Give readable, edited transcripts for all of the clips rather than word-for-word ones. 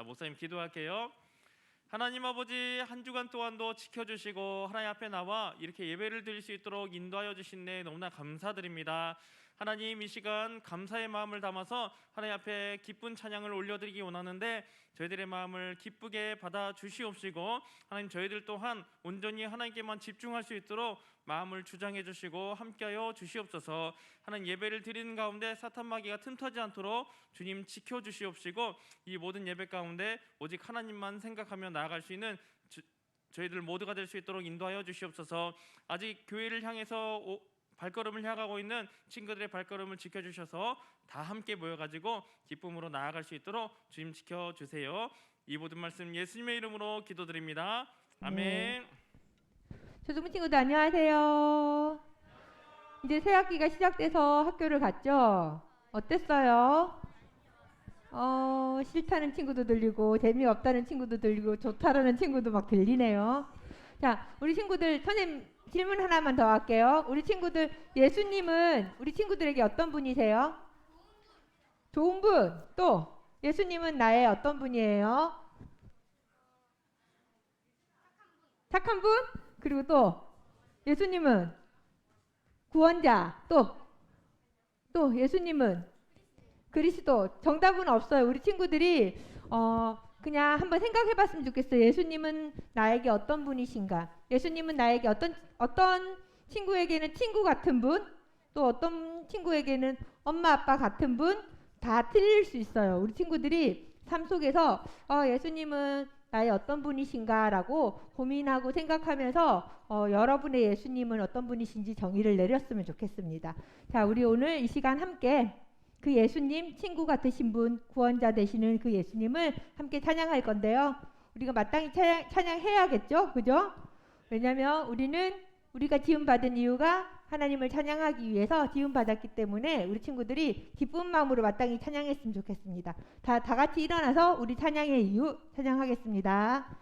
목사님 기도할게요. 하나님 아버지, 한 주간 동안도 지켜주시고 하나님 앞에 나와 이렇게 예배를 드릴 수 있도록 인도하여 주신 데 너무나 감사드립니다. 하나님, 이 시간 감사의 마음을 담아서 하나님 앞에 기쁜 찬양을 올려드리기 원하는데 저희들의 마음을 기쁘게 받아 주시옵시고, 하나님 저희들 또한 온전히 하나님께만 집중할 수 있도록 마음을 주장해 주시고 함께하여 주시옵소서. 하나님, 예배를 드리는 가운데 사탄 마귀가 틈타지 않도록 주님 지켜 주시옵시고, 이 모든 예배 가운데 오직 하나님만 생각하며 나아갈 수 있는 저희들 모두가 될 수 있도록 인도하여 주시옵소서. 아직 교회를 향해서 발걸음을 향하고 있는 친구들의 발걸음을 지켜주셔서 다 함께 모여가지고 기쁨으로 나아갈 수 있도록 주님 지켜주세요. 이 모든 말씀 예수님의 이름으로 기도드립니다. 아멘. 네. 초등부 친구들 안녕하세요. 이제 새학기가 시작돼서 학교를 갔죠? 어땠어요? 싫다는 친구도 들리고 재미없다는 친구도 들리고 좋다라는 친구도 막 들리네요. 자, 우리 친구들, 선생님 질문 하나만 더 할게요. 우리 친구들, 예수님은 우리 친구들에게 어떤 분이세요? 좋은 분. 또 예수님은 나의 어떤 분이에요? 착한 분? 그리고 또 예수님은 구원자. 또 예수님은 그리스도. 정답은 없어요. 우리 친구들이 그냥 한번 생각해 봤으면 좋겠어요. 예수님은 나에게 어떤 분이신가? 예수님은 나에게 어떤 친구에게는 친구 같은 분, 또 어떤 친구에게는 엄마 아빠 같은 분, 다 틀릴 수 있어요. 우리 친구들이 삶 속에서 예수님은 나의 어떤 분이신가 라고 고민하고 생각하면서 여러분의 예수님은 어떤 분이신지 정의를 내렸으면 좋겠습니다. 자, 우리 오늘 이 시간 함께 그 예수님, 친구 같으신 분, 구원자 되시는 그 예수님을 함께 찬양할 건데요. 우리가 마땅히 찬양해야겠죠? 그죠? 왜냐하면 우리가 지음받은 이유가 하나님을 찬양하기 위해서 지음받았기 때문에 우리 친구들이 기쁜 마음으로 마땅히 찬양했으면 좋겠습니다. 다 같이 일어나서 우리 찬양의 이유 찬양하겠습니다.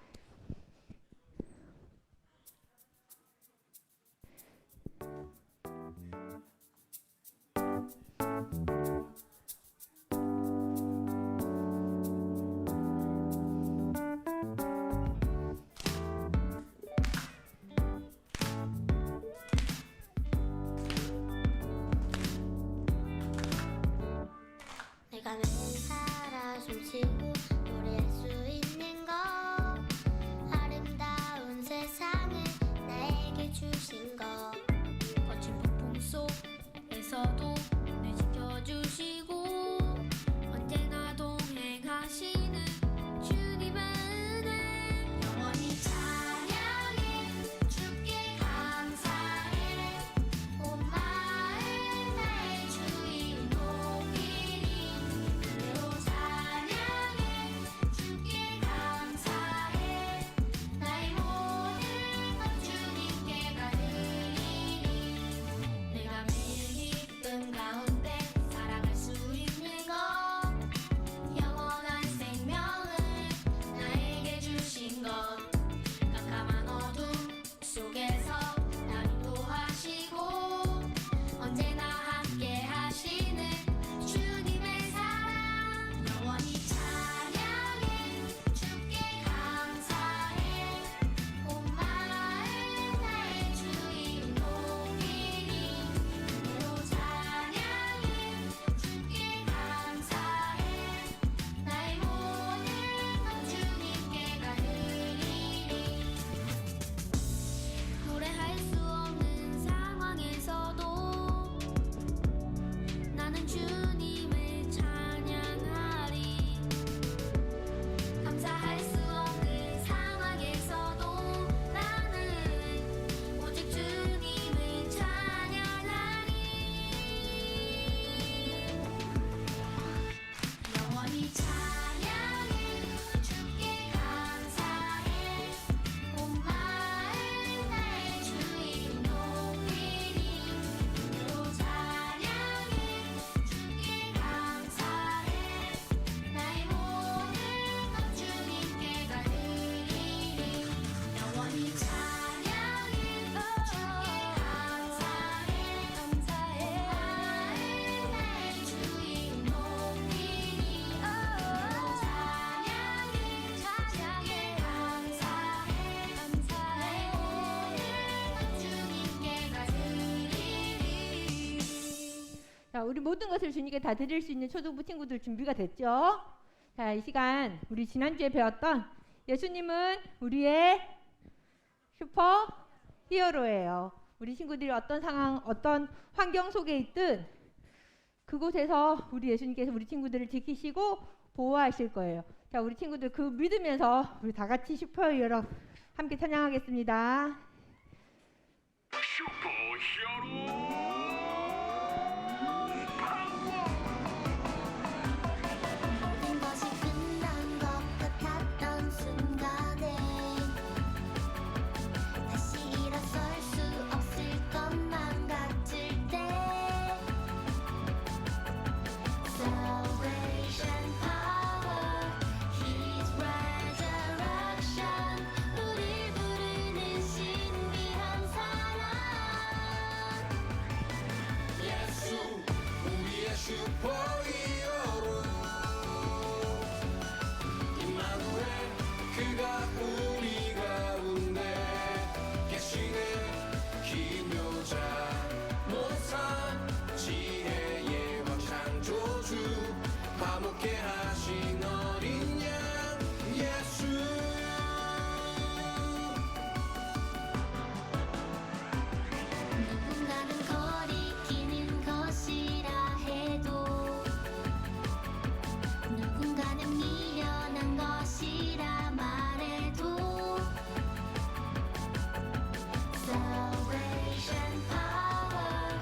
내가 매일 살아 숨쉬고 노래할 수 있는 것, 아름다운 세상을 나에게 주신 것, 거친 폭풍 속에서도 날 지켜주시고 언제나 동행하시는 주님의 은혜, 영원히 찬양해 주께 감사해. 온 마음 나의 주인 높이니 그의 자, 우리 모든 것을 주님께 다 드릴 수 있는 초등부 친구들 준비가 됐죠? 자, 이 시간 우리 지난주에 배웠던 예수님은 우리의 슈퍼 히어로예요. 우리 친구들이 어떤 상황, 어떤 환경 속에 있든 그곳에서 우리 예수님께서 우리 친구들을 지키시고 보호하실 거예요. 자, 우리 친구들 그 믿으면서 우리 다 같이 슈퍼히어로 함께 찬양하겠습니다. 모든 것이 끝난 것 같았던 순간에 다시 일어설 수 없을 것만 같을 때 Salvation power, His resurrection 우릴 부르는 신비한 사랑 예수 우리의 슈퍼히어로 임마누엘 그가 우리 가운데 계시네 기묘자 모산 지혜의 왕 창조주 화목케 하신 어린 양 예수 누군가는 거리끼는 것이라 해도 누군가는 미련한 것이라 말해도 Salvation power,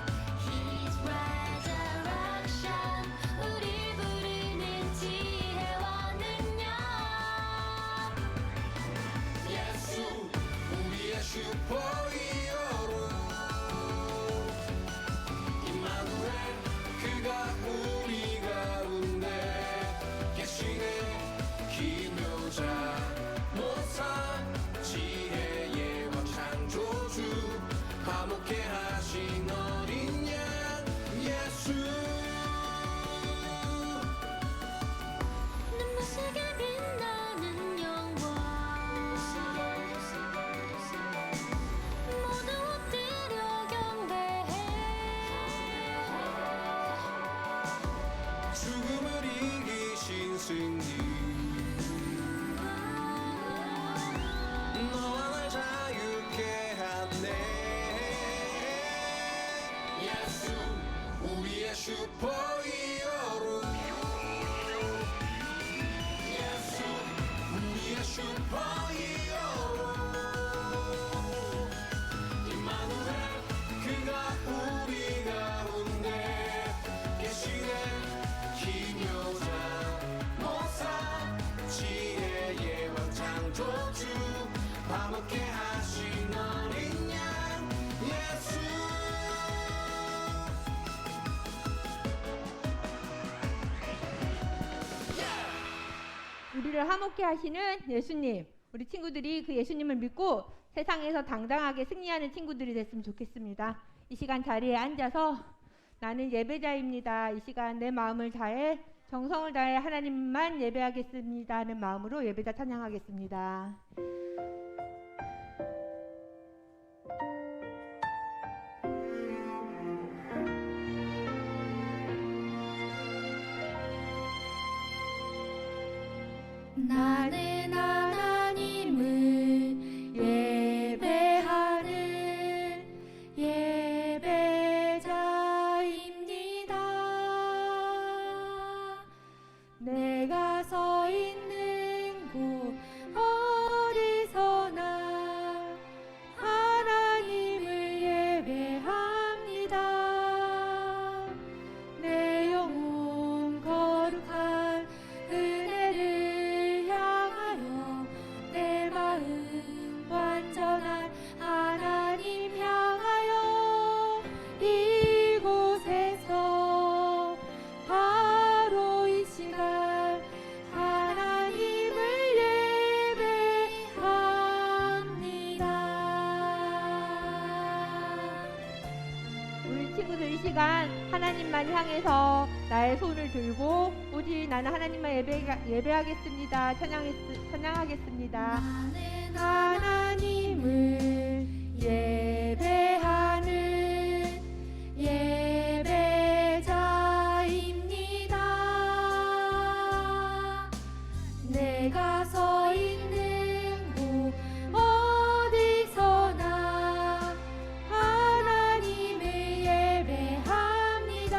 His resurrection 우릴 부르는 지혜와 능력 예수 우리의 슈퍼히어로 임마누엘 그가 우리 가운데 계시네 기묘자 모산 지혜의 왕 창조주 화목케 하신 어린 양 예수 눈부시게 빛나는 영광 모두 엎드려 경배해 죽음을 이기신 승리 너와 날 자유케 하네 예수 우리의 슈퍼히어로 예수 우리의 슈퍼히어로 임마누엘 그가 우리 가운데 계시네 기묘자 모산 지혜의 왕 창조주 화목케 하신 어린 양 예수 우리를 화목케 하시는 예수님. 우리 친구들이 그 예수님을 믿고 세상에서 당당하게 승리하는 친구들이 됐으면 좋겠습니다. 이 시간 자리에 앉아서 나는 예배자입니다. 이 시간 내 마음을 다해 정성을 다해 하나님만 예배하겠습니다 하는 마음으로 예배자 찬양하겠습니다. 나는 하나님을 예배하는 예배자입니다. 내가 서 있는 곳 어디서나 하나님을 예배합니다. 내 영혼 거룩한 은혜를 향하여 내 마음 완전한 하나님 향하여 이곳에서 바로 이 시간 하나님을 예배합니다. 우리 친구들 이 시간 하나님만 향해서 나의 손을 들고 오직 나는 하나님만 예배하겠습니다. 찬양하겠습니다. 나는 하나님을 예배하는 예배자 내가 서 있는 곳 어디서나 하나님을 예배합니다.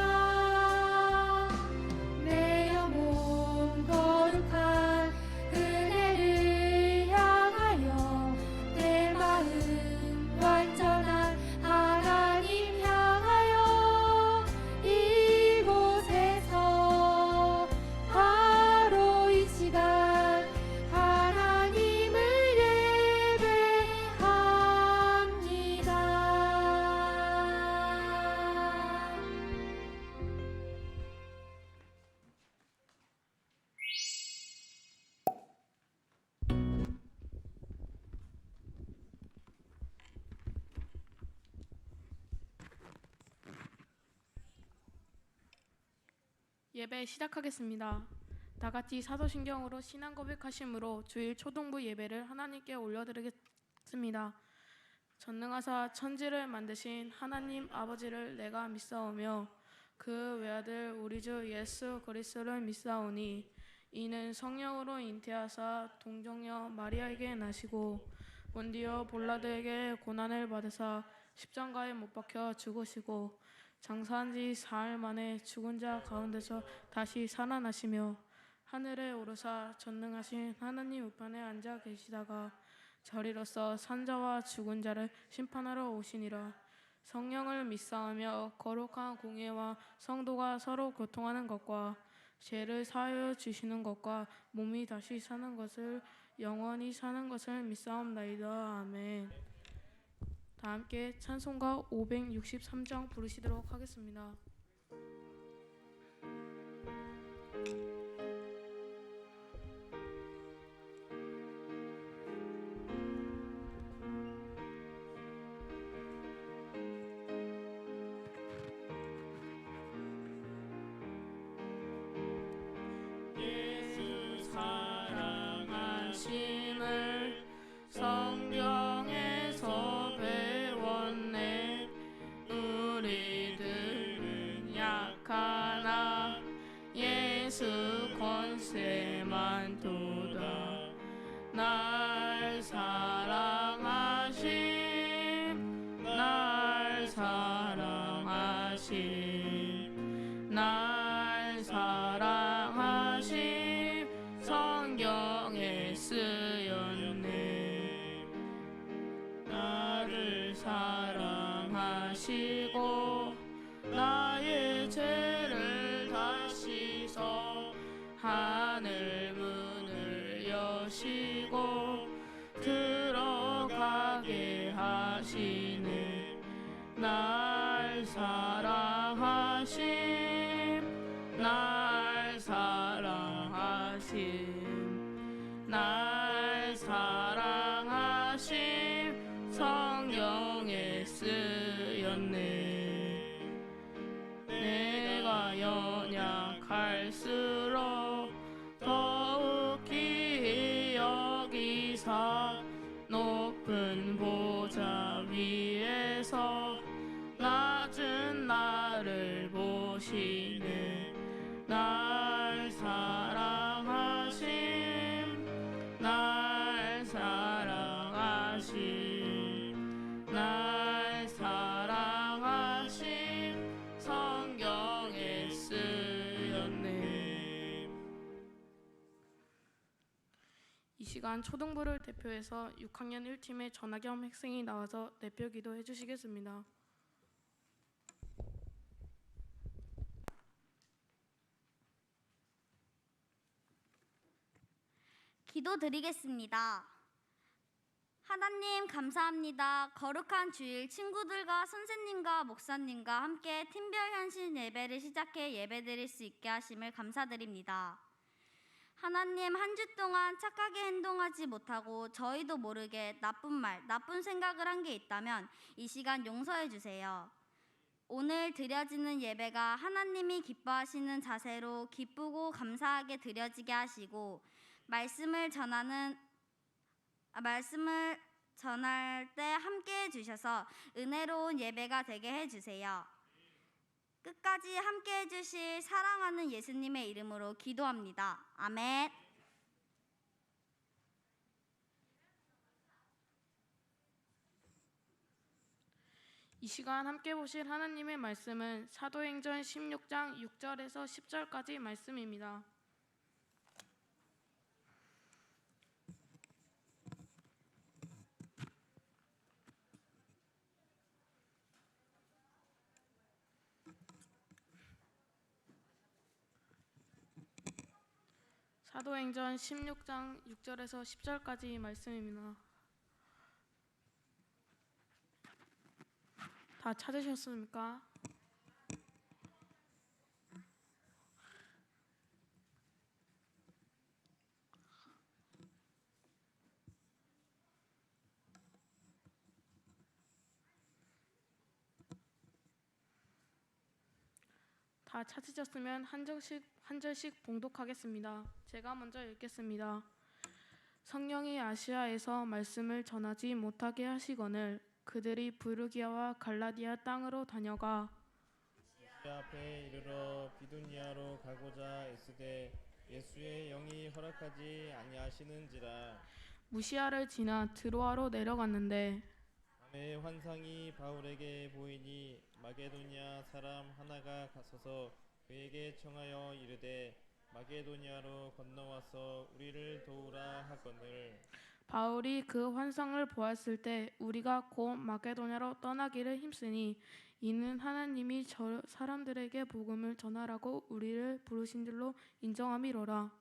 내 영혼 거룩한 은혜를 향하여 내 마음 완전한 하나님 향하여 이곳에서 바로 이 시간 하나님을 예배합니다. 예배 시작하겠습니다. 다 같이 사도신경으로 신앙 고백하심으로 주일 초등부 예배를 하나님께 올려드리겠습니다. 전능하사 천지를 만드신 하나님 아버지를 내가 믿사오며 그 외아들 우리 주 예수 그리스도를 믿사오니 이는 성령으로 잉태하사 동정녀 마리아에게 나시고 본디오 빌라도에게 고난을 받으사 십자가에 못 박혀 죽으시고 장사한 지 사흘 만에 죽은 자 가운데서 다시 살아나시며 하늘에 오르사 전능하신 하나님 우편에 앉아 계시다가 저리로서 산자와 죽은 자를 심판하러 오시니라. 성령을 믿사오며 거룩한 공예와 성도가 서로 교통하는 것과 죄를 사하여 주시는 것과 몸이 다시 사는 것을 영원히 사는 것을 믿사옵나이다. 아멘. 다 함께 찬송가 563장 부르시도록 하겠습니다. 예수 사랑하심을 성경에서 배웠네. 우리들은 약하나 예수 권세만 도다. 날 사랑하심, 날 사랑하심, 날 사랑하심, 성경에 쓰였네. 나를 사랑하시고 나의 죄를 다 씻어 하늘 문을 여시고 들어가게 하시네. 날 사랑하심, 날 사랑하심, 날 사랑하심, 성경에 쓰였네. 내가 연약할수록 더욱 기이 여기사 높은 보좌 위에서 낮은 나를 보시네. 날 사랑하심, 날 사랑하심, 날 사랑하심, 성경에 쓰였네. 이 시간 초등부를 대표해서 6학년 1팀의 전하겸 학생이 나와서 대표 기도해 주시겠습니다. 기도드리겠습니다. 하나님 감사합니다. 거룩한 주일 친구들과 선생님과 목사님과 함께 팀별 현신 예배를 시작해 예배드릴 수 있게 하심을 감사드립니다. 하나님, 한 주 동안 착하게 행동하지 못하고 저희도 모르게 나쁜 말, 나쁜 생각을 한 게 있다면 이 시간 용서해 주세요. 오늘 드려지는 예배가 하나님이 기뻐하시는 자세로 기쁘고 감사하게 드려지게 하시고 말씀을 전할 때 함께 해주셔서 은혜로운 예배가 되게 해주세요. 끝까지 함께 해주실 사랑하는 예수님의 이름으로 기도합니다. 아멘. 이 시간 함께 보실 하나님의 말씀은 사도행전 16장 6절에서 10절까지 말씀입니다. 사도행전 16장 6절에서 10절까지 말씀입니다. 다 찾으셨습니까? 다 찾으셨으면 한 절씩 봉독하겠습니다. 제가 먼저 읽겠습니다. 성령이 아시아에서 말씀을 전하지 못하게 하시거늘 그들이 부르기아와 갈라디아 땅으로 다녀가 앞에 이르러 비두니아로 가고자 애쓰되 예수의 영이 허락하지 아니하시는지라. 무시아를 지나 드로아로 내려갔는데 밤에 환상이 바울에게 보이니 마게도니아 사람 하나가 가서서 그에게 청하여 이르되 마게도니아로 건너와서 우리를 도우라 하거늘. 바울이 그 환상을 보았을 때 우리가 곧 마게도냐로 떠나기를 힘쓰니 이는 하나님이 저 사람들에게 복음을 전하라고 우리를 부르신 줄로 인정함이로라.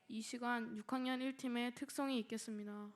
이 시간 6학년 1팀의 특성이 있겠습니다.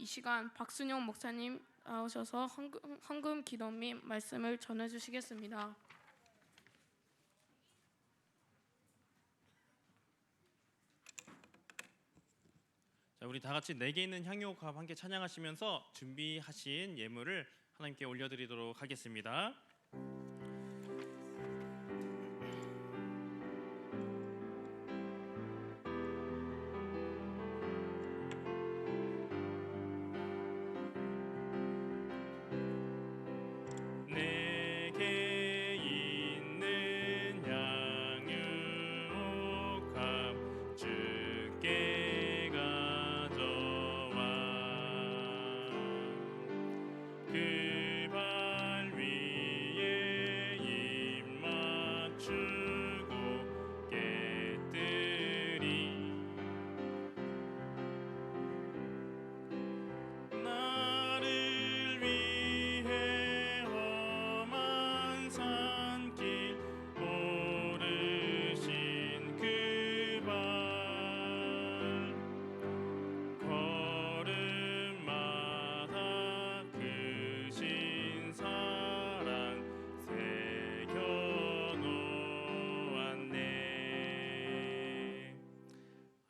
이 시간 박순영 목사님 나오셔서 헌금 기도 및 말씀을 전해주시겠습니다. 자, 우리 다 같이 내게 있는 향유옥합 함께 찬양하시면서 준비하신 예물을 하나님께 올려드리도록 하겠습니다.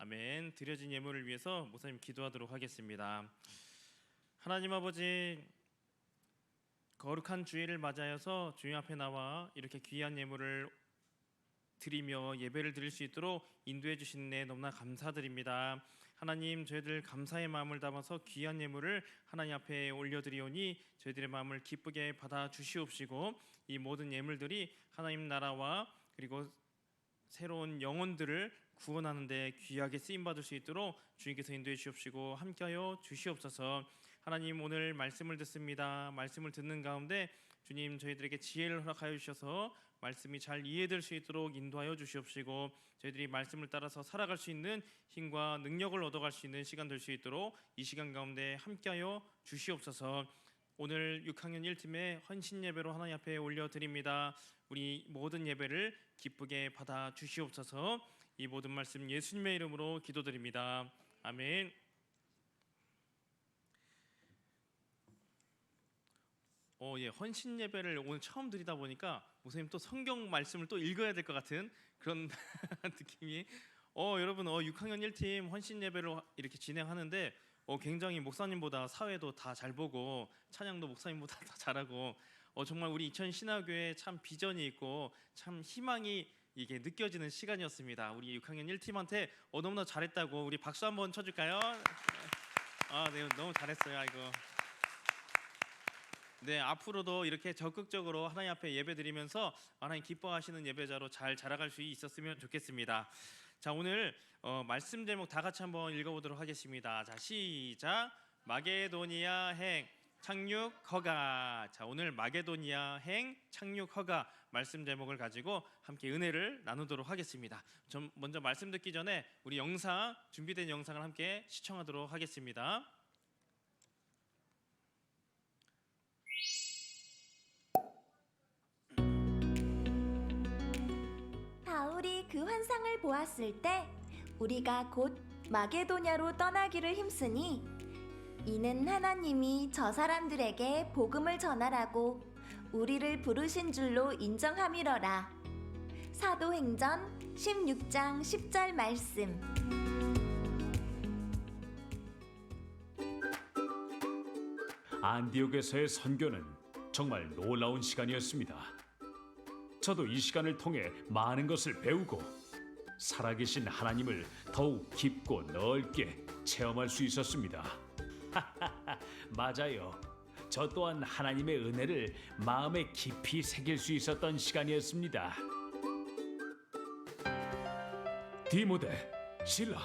아멘. 드려진 예물을 위해서 목사님 기도하도록 하겠습니다. 하나님 아버지, 거룩한 주일을 맞이하여서 주님 앞에 나와 이렇게 귀한 예물을 드리며 예배를 드릴 수 있도록 인도해 주신 데 너무나 감사드립니다. 하나님, 저희들 감사의 마음을 담아서 귀한 예물을 하나님 앞에 올려드리오니 저희들의 마음을 기쁘게 받아 주시옵시고, 이 모든 예물들이 하나님 나라와 그리고 새로운 영혼들을 구원하는 데 귀하게 쓰임 받을 수 있도록 주님께서 인도해 주시옵시고 함께하여 주시옵소서. 하나님, 오늘 말씀을 듣습니다. 말씀을 듣는 가운데 주님, 저희들에게 지혜를 허락하여 주셔서 말씀이 잘 이해될 수 있도록 인도하여 주시옵시고, 저희들이 말씀을 따라서 살아갈 수 있는 힘과 능력을 얻어갈 수 있는 시간 될 수 있도록 이 시간 가운데 함께하여 주시옵소서. 오늘 6학년 1팀의 헌신 예배로 하나님 앞에 올려드립니다. 우리 모든 예배를 기쁘게 받아 주시옵소서. 이 모든 말씀 예수님의 이름으로 기도드립니다. 아멘. 헌신 예배를 오늘 처음 드리다 보니까 목사님 또 성경 말씀을 또 읽어야 될 것 같은 그런 느낌이. 여러분, 6학년 1팀 헌신 예배를 이렇게 진행하는데 굉장히 목사님보다 사회도 다 잘 보고 찬양도 목사님보다 다 잘하고 정말 우리 이천 신화교회 참 비전이 있고 참 희망이 이게 느껴지는 시간이었습니다. 우리 6학년 1팀한테 너무나 잘했다고 우리 박수 한번 쳐줄까요? 네, 너무 잘했어요. 아이고. 네, 앞으로도 이렇게 적극적으로 하나님 앞에 예배드리면서 하나님 기뻐하시는 예배자로 잘 자라갈 수 있었으면 좋겠습니다. 자, 오늘 말씀 제목 다 같이 한번 읽어보도록 하겠습니다. 자, 시작. 마게도니아 행 착륙 허가. 자, 오늘 마게도니아 행 착륙 허가 말씀 제목을 가지고 함께 은혜를 나누도록 하겠습니다. 좀 먼저 말씀 듣기 전에 우리 영상, 준비된 영상을 함께 시청하도록 하겠습니다. 바울이 그 환상을 보았을 때 우리가 곧 마게도냐로 떠나기를 힘쓰니 이는 하나님이 저 사람들에게 복음을 전하라고 우리를 부르신 줄로 인정함이러라. 사도행전 16장 10절 말씀. 안디옥에서의 선교는 정말 놀라운 시간이었습니다. 저도 이 시간을 통해 많은 것을 배우고 살아계신 하나님을 더욱 깊고 넓게 체험할 수 있었습니다. 맞아요. 저 또한 하나님의 은혜를 마음에 깊이 새길 수 있었던 시간이었습니다. 디모데, 실라,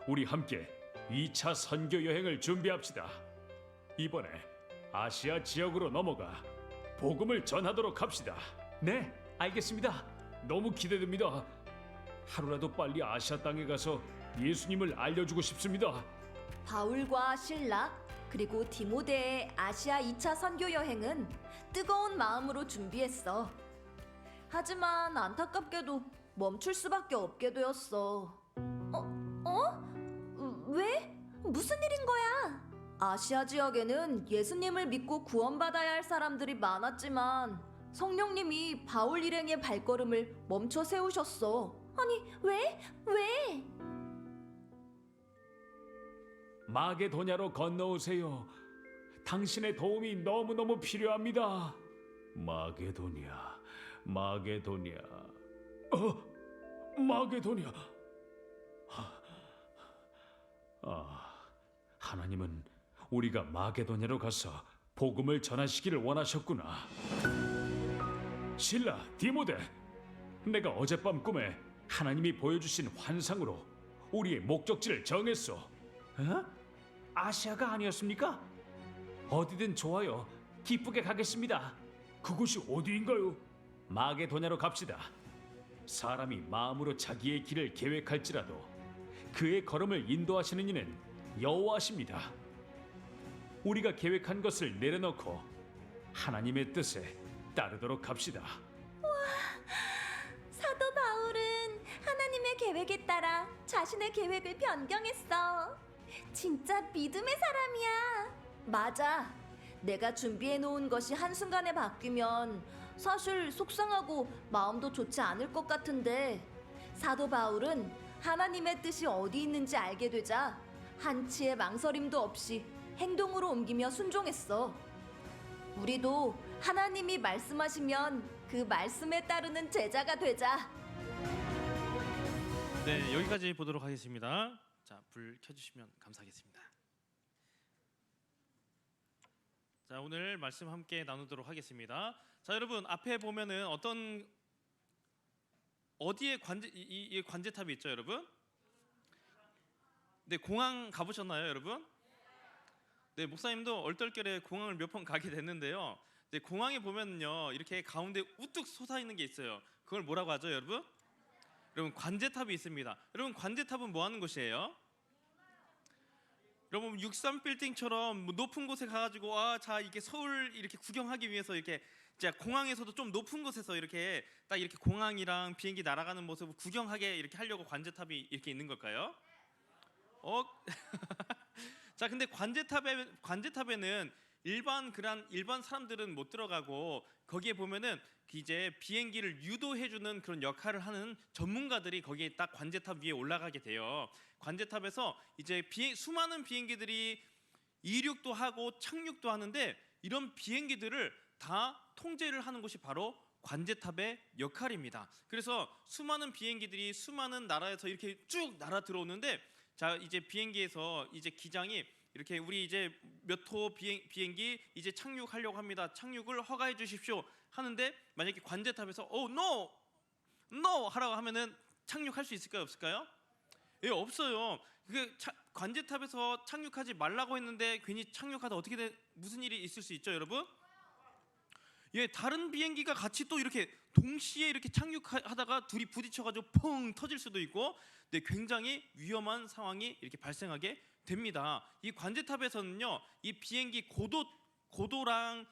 우리 함께 2차 선교 여행을 준비합시다. 이번에 아시아 지역으로 넘어가 복음을 전하도록 합시다. 네, 알겠습니다. 너무 기대됩니다. 하루라도 빨리 아시아 땅에 가서 예수님을 알려주고 싶습니다. 바울과 실라 그리고 디모데의 아시아 2차 선교 여행은 뜨거운 마음으로 준비했어. 하지만 안타깝게도 멈출 수밖에 없게 되었어. 왜? 무슨 일인 거야? 아시아 지역에는 예수님을 믿고 구원받아야 할 사람들이 많았지만 성령님이 바울 일행의 발걸음을 멈춰 세우셨어. 아니, 왜? 마게도냐로 건너오세요. 당신의 도움이 너무너무 필요합니다. 마게도냐. 마게도냐. 하나님은 우리가 마게도냐로 가서 복음을 전하시기를 원하셨구나. 실라, 디모데, 내가 어젯밤 꿈에 하나님이 보여주신 환상으로 우리의 목적지를 정했어. 아시아가 아니었습니까? 어디든 좋아요. 기쁘게 가겠습니다. 그곳이 어디인가요? 마게도냐로 갑시다. 사람이 마음으로 자기의 길을 계획할지라도 그의 걸음을 인도하시는 이는 여호와십니다. 우리가 계획한 것을 내려놓고 하나님의 뜻에 따르도록 합시다. 사도 바울은 하나님의 계획에 따라 자신의 계획을 변경했어. 진짜 믿음의 사람이야. 맞아. 내가 준비해 놓은 것이 한순간에 바뀌면 사실 속상하고 마음도 좋지 않을 것 같은데 사도 바울은 하나님의 뜻이 어디 있는지 알게 되자 한치의 망설임도 없이 행동으로 옮기며 순종했어. 우리도 하나님이 말씀하시면 그 말씀에 따르는 제자가 되자. 네, 여기까지 보도록 하겠습니다. 자, 불 켜주시면 감사하겠습니다. 자, 오늘 말씀 함께 나누도록 하겠습니다. 자, 여러분 앞에 보면은 어디에 이 관제탑이 있죠, 여러분? 네, 공항 가보셨나요, 여러분? 네, 목사님도 얼떨결에 공항을 몇 번 가게 됐는데요. 네, 공항에 보면요, 이렇게 가운데 우뚝 솟아 있는 게 있어요. 그걸 뭐라고 하죠, 여러분? 여러분, 관제탑이 있습니다. 여러분, 관제탑은 뭐 하는 곳이에요? 여러분, 63빌딩처럼 높은 곳에 가가지고 자 이게 서울 이렇게 구경하기 위해서 이렇게 자 공항에서도 좀 높은 곳에서 이렇게 딱 이렇게 공항이랑 비행기 날아가는 모습을 구경하게 이렇게 하려고 관제탑이 이렇게 있는 걸까요? 자, 근데 관제탑에는 일반 사람들은 못 들어가고 거기에 보면은 이제 비행기를 유도해주는 그런 역할을 하는 전문가들이 거기에 딱 관제탑 위에 올라가게 돼요. 관제탑에서 이제 수많은 비행기들이 이륙도 하고 착륙도 하는데 이런 비행기들을 다 통제를 하는 곳이 바로 관제탑의 역할입니다. 그래서 수많은 비행기들이 수많은 나라에서 이렇게 쭉 날아 들어오는데 자, 이제 비행기에서 이제 기장이 이렇게 우리 이제 몇 호 비행기 이제 착륙하려고 합니다. 착륙을 허가해 주십시오 하는데 만약에 관제탑에서 no 하라고 하면은 착륙할 수 있을까요, 없을까요? 예, 없어요. 관제탑에서 착륙하지 말라고 했는데 괜히 착륙하다 무슨 일이 있을 수 있죠, 여러분? 예, 다른 비행기가 같이 또 이렇게 동시에 이렇게 착륙하다가 둘이 부딪혀가지고 펑 터질 수도 있고, 네, 굉장히 위험한 상황이 이렇게 발생하게 됩니다. 이 관제탑에서는요, 이 비행기 고도랑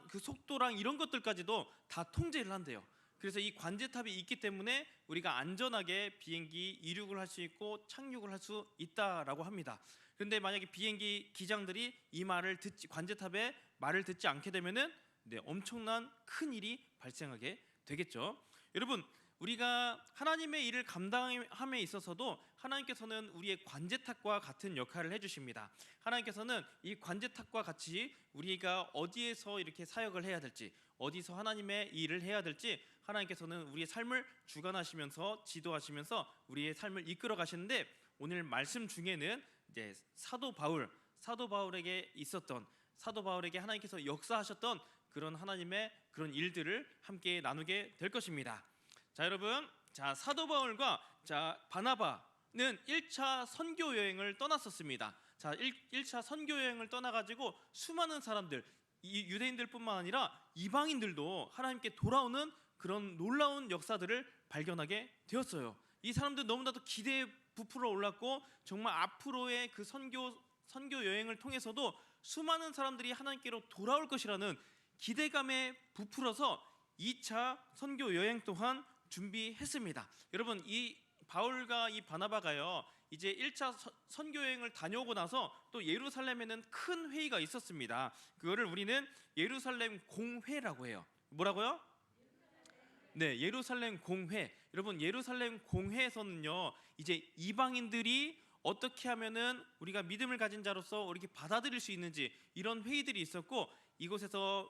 그 속도랑 이런 것들까지도 다 통제를 한대요. 그래서 이 관제탑이 있기 때문에 우리가 안전하게 비행기 이륙을 할 수 있고 착륙을 할 수 있다라고 합니다. 그런데 만약에 비행기 기장들이 관제탑의 말을 듣지 않게 되면은 네, 엄청난 큰 일이 발생하게 되겠죠. 여러분, 우리가 하나님의 일을 감당함에 있어서도 하나님께서는 우리의 관제탑과 같은 역할을 해주십니다. 하나님께서는 이 관제탑과 같이 우리가 어디에서 이렇게 사역을 해야 될지, 어디서 하나님의 일을 해야 될지 하나님께서는 우리의 삶을 주관하시면서 지도하시면서 우리의 삶을 이끌어 가시는데, 오늘 말씀 중에는 이제 사도 바울에게 하나님께서 역사하셨던 그런 하나님의 그런 일들을 함께 나누게 될 것입니다. 자, 여러분, 사도 바울과 바나바는 1차 선교 여행을 떠났었습니다. 자, 1차 선교 여행을 떠나가지고 수많은 사람들, 이 유대인들뿐만 아니라 이방인들도 하나님께 돌아오는 그런 놀라운 역사들을 발견하게 되었어요. 이 사람들 너무나도 기대에 부풀어 올랐고, 정말 앞으로의 그 선교 여행을 통해서도 수많은 사람들이 하나님께로 돌아올 것이라는 기대감에 부풀어서 2차 선교 여행 또한 준비했습니다. 여러분, 이 바울과 이 바나바가요, 이제 1차 선교 여행을 다녀오고 나서 또 예루살렘에는 큰 회의가 있었습니다. 그거를 우리는 예루살렘 공회라고 해요. 뭐라고요? 네, 예루살렘 공회. 여러분, 예루살렘 공회에서는요, 이제 이방인들이 어떻게 하면은 우리가 믿음을 가진 자로서 이렇게 받아들일 수 있는지 이런 회의들이 있었고, 이곳에서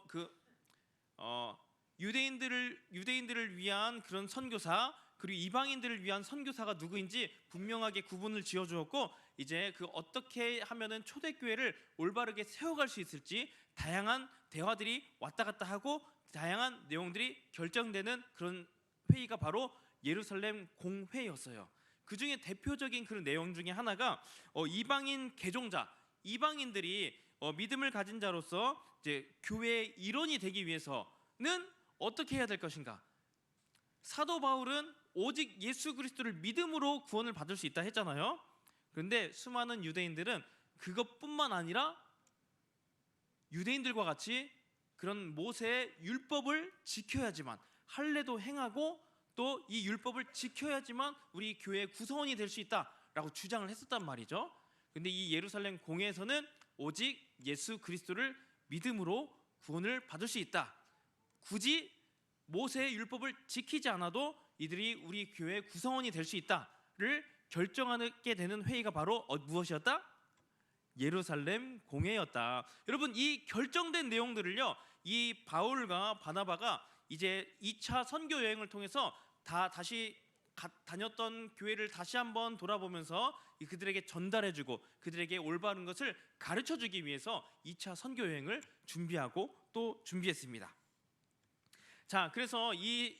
유대인들을 위한 그런 선교사, 그리고 이방인들을 위한 선교사가 누구인지 분명하게 구분을 지어주었고, 이제 어떻게 하면은 초대교회를 올바르게 세워갈 수 있을지 다양한 대화들이 왔다 갔다 하고 다양한 내용들이 결정되는 그런 회의가 바로 예루살렘 공회였어요. 그 중에 대표적인 그런 내용 중에 하나가 이방인 개종자, 이방인들이 믿음을 가진 자로서 이제 교회의 일원이 되기 위해서는 어떻게 해야 될 것인가? 사도 바울은 오직 예수 그리스도를 믿음으로 구원을 받을 수 있다 했잖아요. 그런데 수많은 유대인들은 그것뿐만 아니라 유대인들과 같이 그런 모세의 율법을 지켜야지만, 할례도 행하고 또 이 율법을 지켜야지만 우리 교회의 구성원이 될 수 있다라고 주장을 했었단 말이죠. 근데 이 예루살렘 공회에서는 오직 예수 그리스도를 믿음으로 구원을 받을 수 있다. 굳이 모세의 율법을 지키지 않아도 이들이 우리 교회의 구성원이 될 수 있다 결정하게 되는 회의가 바로 무엇이었다? 예루살렘 공회였다. 여러분, 이 결정된 내용들을요, 이 바울과 바나바가 이제 2차 선교 여행을 통해서 다시 다녔던 교회를 다시 한번 돌아보면서 그들에게 전달해주고 그들에게 올바른 것을 가르쳐주기 위해서 2차 선교 여행을 준비하고 또 준비했습니다. 자, 그래서 이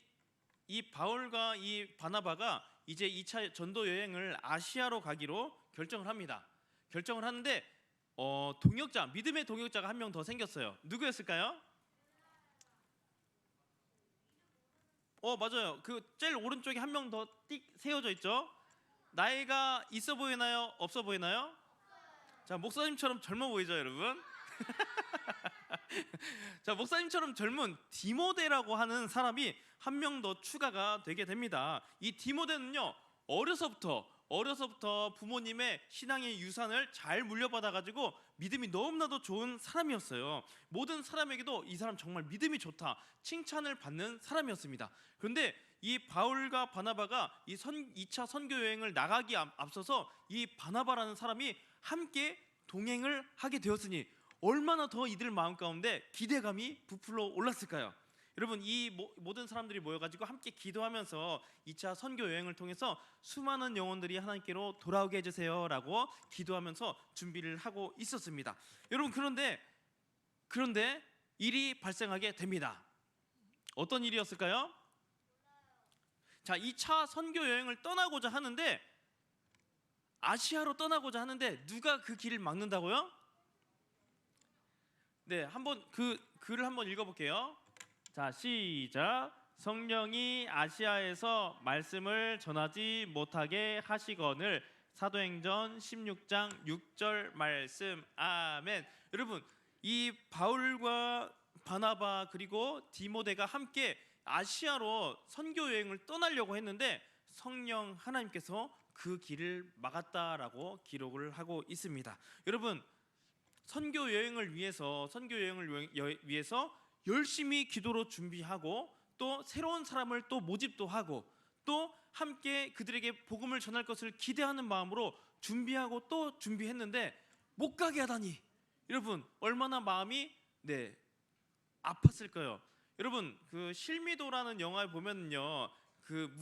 바울과 이 바나바가 이제 2차 전도 여행을 아시아로 가기로 결정을 합니다. 결정을 하는데 동역자, 믿음의 동역자가 한 명 더 생겼어요. 누구였을까요? 맞아요. 그 제일 오른쪽에 한 명 더 띡 세워져 있죠. 나이가 있어 보이나요? 없어 보이나요? 자, 목사님처럼 젊어 보이죠, 여러분? 자, 목사님처럼 젊은 디모데라고 하는 사람이 한 명 더 추가가 되게 됩니다. 이 디모데는요, 어려서부터 부모님의 신앙의 유산을 잘 물려받아 가지고 믿음이 너무나도 좋은 사람이었어요. 모든 사람에게도 이 사람 정말 믿음이 좋다 칭찬을 받는 사람이었습니다. 그런데 이 바울과 바나바가 이 2차 선교 여행을 나가기 앞서서 이 바나바라는 사람이 함께 동행을 하게 되었으니 얼마나 더 이들 마음 가운데 기대감이 부풀어 올랐을까요? 여러분, 이 모든 사람들이 모여가지고 함께 기도하면서 2차 선교 여행을 통해서 수많은 영혼들이 하나님께로 돌아오게 해주세요 라고 기도하면서 준비를 하고 있었습니다. 여러분, 그런데 일이 발생하게 됩니다. 어떤 일이었을까요? 자, 2차 선교 여행을 떠나고자 하는데, 아시아로 떠나고자 하는데 누가 그 길을 막는다고요? 네, 한번 그 글을 한번 읽어볼게요. 자, 시작. 성령이 아시아에서 말씀을 전하지 못하게 하시거늘. 사도행전 16장 6절 말씀. 아멘. 여러분, 이 바울과 바나바 그리고 디모데가 함께 아시아로 선교 여행을 떠나려고 했는데 성령 하나님께서 그 길을 막았다라고 기록을 하고 있습니다. 여러분, 선교 여행을 위해서 열심히 기도로 준비하고 또 새로운 사람을 또 모집도 하고 또 함께 그들에게 복음을 전할 것을 기대하는 마음으로 준비하고 또 준비했는데 못 가게 하다니, 여러분 얼마나 마음이 아팠을까요? 여러분, 그 실미도라는 영화에 보면요, 그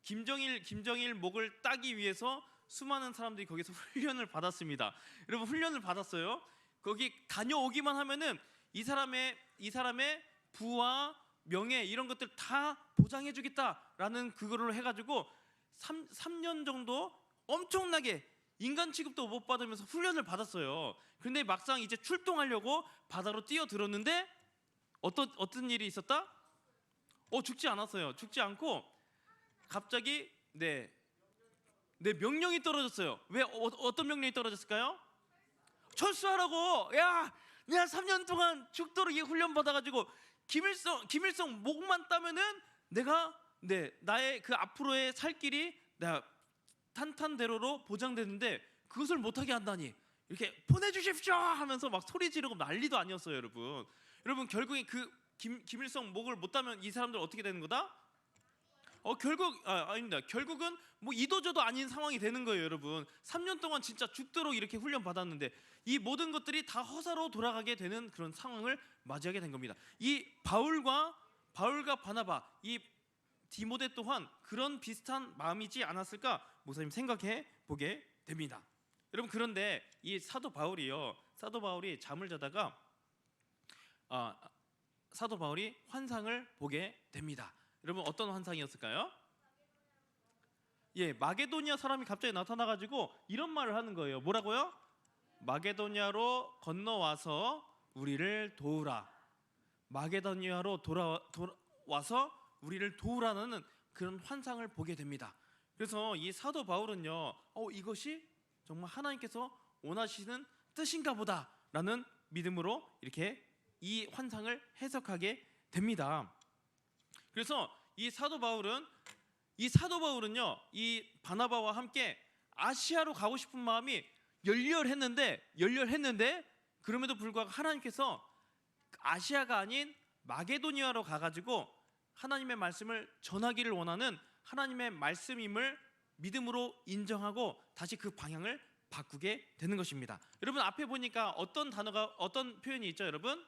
김정일 목을 따기 위해서 수많은 사람들이 거기서 훈련을 받았습니다. 여러분, 훈련을 받았어요. 거기 다녀오기만 하면은 이 사람의 부와 명예 이런 것들 다 보장해 주겠다라는 그거를 해가지고 3년 정도 엄청나게 인간 취급도 못 받으면서 훈련을 받았어요. 그런데 막상 이제 출동하려고 바다로 뛰어들었는데 어떤 일이 있었다? 죽지 않았어요. 죽지 않고 갑자기 명령이 떨어졌어요. 왜 어떤 명령이 떨어졌을까요? 철수하라고. 야 3년 동안 죽도록 훈련 받아가지고 김일성 목만 따면은 내가 나의 그 앞으로의 살 길이 내가 탄탄대로로 보장되는데 그것을 못하게 한다니, 이렇게 보내주십시오 하면서 막 소리 지르고 난리도 아니었어요. 여러분 결국에 그 김일성 목을 못 따면 이 사람들 어떻게 되는 거다? 아닙니다. 결국은 뭐 이도저도 아닌 상황이 되는 거예요. 여러분, 3년 동안 진짜 죽도록 이렇게 훈련 받았는데 이 모든 것들이 다 허사로 돌아가게 되는 그런 상황을 맞이하게 된 겁니다. 이 바울과 바나바, 이 디모데 또한 그런 비슷한 마음이지 않았을까 목사님 생각해 보게 됩니다. 여러분, 그런데 이 사도 바울이 잠을 자다가 사도 바울이 환상을 보게 됩니다. 여러분, 어떤 환상이었을까요? 마게도니아 사람이 갑자기 나타나가지고 이런 말을 하는 거예요. 뭐라고요? 마게도니아로 건너와서 우리를 도우라. 마게도니아로 돌아와서 우리를 도우라는 그런 환상을 보게 됩니다. 그래서 이 사도 바울은요, 이것이 정말 하나님께서 원하시는 뜻인가 보다라는 믿음으로 이렇게 이 환상을 해석하게 됩니다. 그래서 이 사도 바울은요, 이 바나바와 함께 아시아로 가고 싶은 마음이 열렬했는데 그럼에도 불구하고 하나님께서 아시아가 아닌 마게도니아로 가가지고 하나님의 말씀을 전하기를 원하는 하나님의 말씀임을 믿음으로 인정하고 다시 그 방향을 바꾸게 되는 것입니다. 여러분 앞에 보니까 어떤 표현이 있죠, 여러분?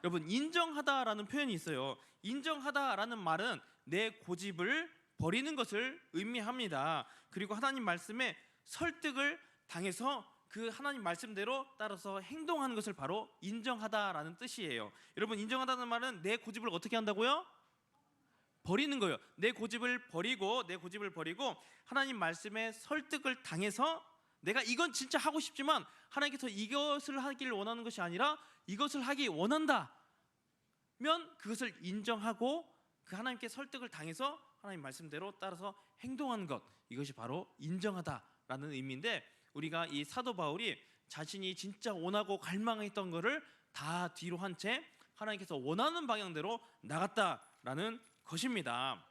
여러분 인정하다라는 표현이 있어요. 인정하다라는 말은 내 고집을 버리는 것을 의미합니다. 그리고 하나님 말씀에 설득을 당해서 그 하나님 말씀대로 따라서 행동하는 것을 바로 인정하다라는 뜻이에요. 여러분 인정하다는 말은 내 고집을 어떻게 한다고요? 버리는 거예요. 내 고집을 버리고 하나님 말씀에 설득을 당해서 내가 이건 진짜 하고 싶지만 하나님께서 이것을 하기를 원하는 것이 아니라 이것을 하기 원한다면 그것을 인정하고 그 하나님께 설득을 당해서 하나님 말씀대로 따라서 행동하는 것, 이것이 바로 인정하다라는 의미인데, 우리가 이 사도 바울이 자신이 진짜 원하고 갈망했던 것을 다 뒤로 한 채 하나님께서 원하는 방향대로 나갔다라는 것입니다.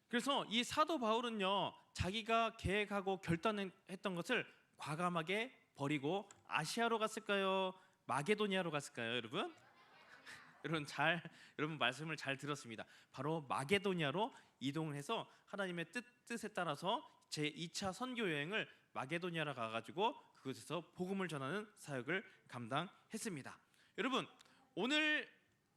그래서 이 사도 바울은요, 자기가 계획하고 결단했던 것을 과감하게 버리고 아시아로 갔을까요? 마게도니아로 갔을까요, 여러분? 여러분 말씀을 잘 들었습니다. 바로 마게도니아로 이동을 해서 하나님의 뜻에 따라서 제2차 선교 여행을 마게도니아로 가가지고 그곳에서 복음을 전하는 사역을 감당했습니다. 여러분 오늘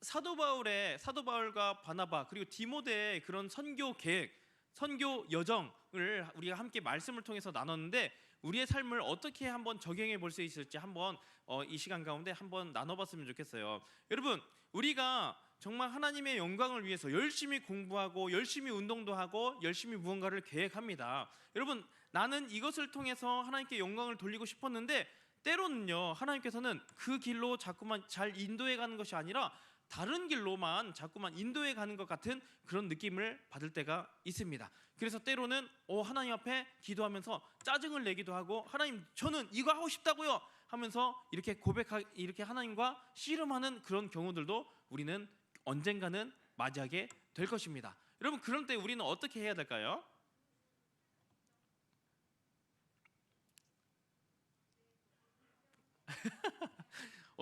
사도 바울과 바나바 그리고 디모데의 그런 선교 계획, 선교 여정을 우리가 함께 말씀을 통해서 나눴는데, 우리의 삶을 어떻게 한번 적용해 볼 수 있을지 한번 이 시간 가운데 한번 나눠봤으면 좋겠어요. 여러분 우리가 정말 하나님의 영광을 위해서 열심히 공부하고 열심히 운동도 하고 열심히 무언가를 계획합니다. 여러분 나는 이것을 통해서 하나님께 영광을 돌리고 싶었는데, 때로는요 하나님께서는 그 길로 자꾸만 잘 인도해 가는 것이 아니라 다른 길로만 자꾸만 인도해 가는 것 같은 그런 느낌을 받을 때가 있습니다. 그래서 때로는 하나님 앞에 기도하면서 짜증을 내기도 하고, 하나님 저는 이거 하고 싶다고요 하면서 이렇게 하나님과 씨름하는 그런 경우들도 우리는 언젠가는 맞이하게 될 것입니다. 여러분 그럴 때 우리는 어떻게 해야 될까요?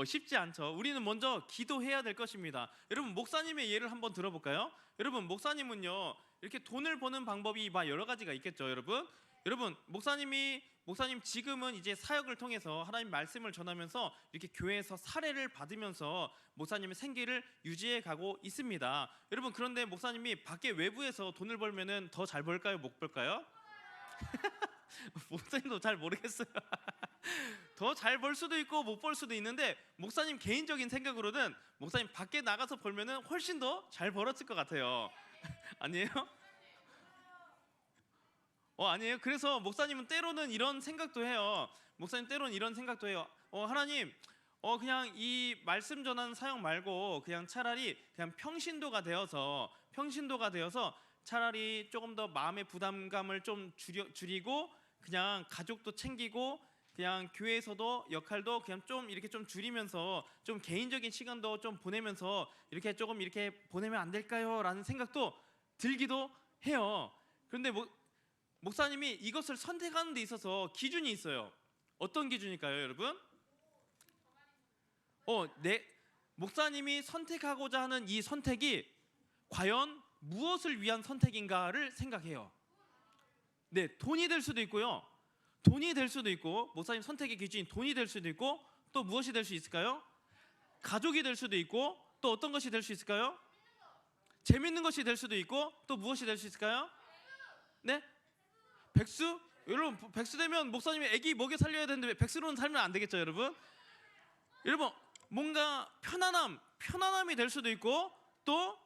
쉽지 않죠. 우리는 먼저 기도해야 될 것입니다. 여러분 목사님의 예를 한번 들어볼까요? 여러분 목사님은요 이렇게 돈을 버는 방법이 막 여러 가지가 있겠죠. 여러분 목사님 지금은 이제 사역을 통해서 하나님 말씀을 전하면서 이렇게 교회에서 사례를 받으면서 목사님의 생계를 유지해 가고 있습니다. 여러분 그런데 목사님이 밖에 외부에서 돈을 벌면은 더 잘 벌까요, 못 벌까요? 목사님도 잘 모르겠어요. 더 잘 벌 수도 있고 못 벌 수도 있는데, 목사님 개인적인 생각으로는 목사님 밖에 나가서 벌면은 훨씬 더 잘 벌었을 것 같아요. 아니에요? 아니에요. 그래서 목사님은 때로는 이런 생각도 해요. 하나님, 그냥 이 말씀 전하는 사역 말고 그냥 차라리 그냥 평신도가 되어서 차라리 조금 더 마음의 부담감을 좀 줄이고 그냥 가족도 챙기고 그냥 교회에서도 역할도 그냥 좀 이렇게 좀 줄이면서 좀 개인적인 시간도 좀 보내면서 이렇게 조금 이렇게 보내면 안 될까요? 라는 생각도 들기도 해요. 그런데 목사님이 이것을 선택하는 데 있어서 기준이 있어요. 어떤 기준일까요, 여러분? 목사님이 선택하고자 하는 이 선택이 과연 무엇을 위한 선택인가를 생각해요. 네, 돈이 될 수도 있고요. 목사님 선택의 기준이 돈이 될 수도 있고, 또 무엇이 될 수 있을까요? 가족이 될 수도 있고, 또 어떤 것이 될 수 있을까요? 재밌는 것이 될 수도 있고, 또 무엇이 될 수 있을까요? 네? 백수? 여러분 백수 되면 목사님이 애기 먹여 살려야 되는데 백수로는 살면 안 되겠죠, 여러분? 여러분 뭔가 편안함이 될 수도 있고, 또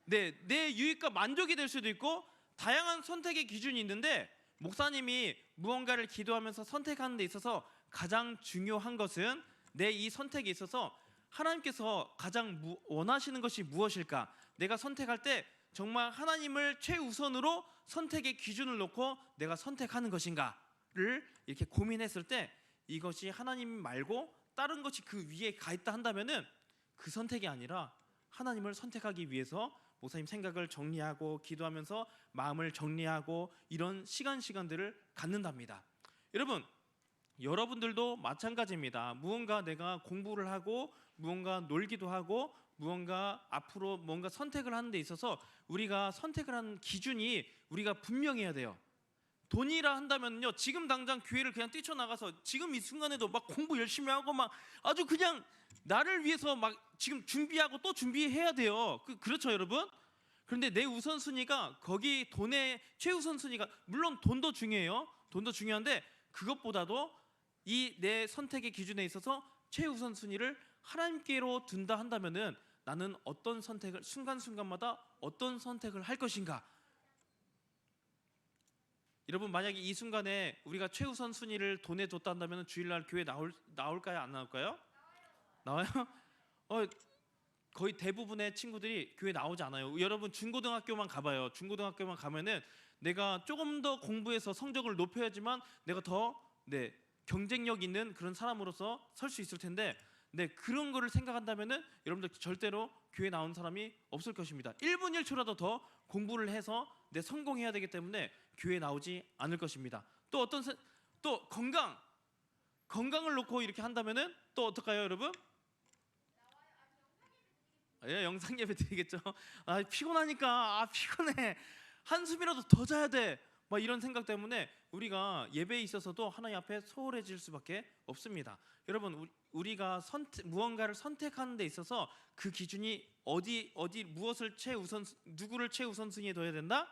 내 유익과 만족이 될 수도 있고, 다양한 선택의 기준이 있는데, 목사님이 무언가를 기도하면서 선택하는 데 있어서 가장 중요한 것은 내 이 선택에 있어서 하나님께서 가장 원하시는 것이 무엇일까? 내가 선택할 때 정말 하나님을 최우선으로 선택의 기준을 놓고 내가 선택하는 것인가를 이렇게 고민했을 때, 이것이 하나님 말고 다른 것이 그 위에 가 있다 한다면은 그 선택이 아니라 하나님을 선택하기 위해서 목사님 생각을 정리하고 기도하면서 마음을 정리하고 이런 시간들을 갖는답니다. 여러분들도 마찬가지입니다. 무언가 내가 공부를 하고 무언가 놀기도 하고 무언가 앞으로 뭔가 선택을 하는 데 있어서 우리가 선택을 하는 기준이 우리가 분명해야 돼요. 돈이라 한다면요, 지금 당장 교회를 그냥 뛰쳐나가서 지금 이 순간에도 막 공부 열심히 하고 막 아주 그냥 나를 위해서 막 지금 준비하고 또 준비해야 돼요. 그렇죠 여러분? 그런데 내 우선순위가 거기 돈의 최우선순위가, 물론 돈도 중요해요. 돈도 중요한데 그것보다도 이 내 선택의 기준에 있어서 최우선순위를 하나님께로 둔다 한다면은 나는 어떤 선택을 순간순간마다 어떤 선택을 할 것인가. 여러분, 만약에 이 순간에 우리가 최우선 순위를 돈에 뒀다 한다면 주일날 교회 나올까요? 안 나올까요? 나와요? 거의 대부분의 친구들이 교회 나오지 않아요. 여러분 중고등학교만 가봐요. 중고등학교만 가면은 내가 조금 더 공부해서 성적을 높여야지만 내가 더 경쟁력 있는 그런 사람으로서 설 수 있을 텐데, 그런 거를 생각한다면은 여러분들 절대로 교회 나온 사람이 없을 것입니다. 1분 1초라도 더 공부를 해서 성공해야 되기 때문에 교회 나오지 않을 것입니다. 또 또 건강을 놓고 이렇게 한다면은 또 어떨까요, 여러분? 예, 영상 예배 드리겠죠. 피곤하니까 피곤해. 한숨이라도 더 자야 돼. 막 이런 생각 때문에 우리가 예배에 있어서도 하나님 앞에 소홀해질 수밖에 없습니다. 여러분, 우리가 무언가를 선택하는 데 있어서 그 기준이 무엇을 누구를 최우선순위에 둬야 된다?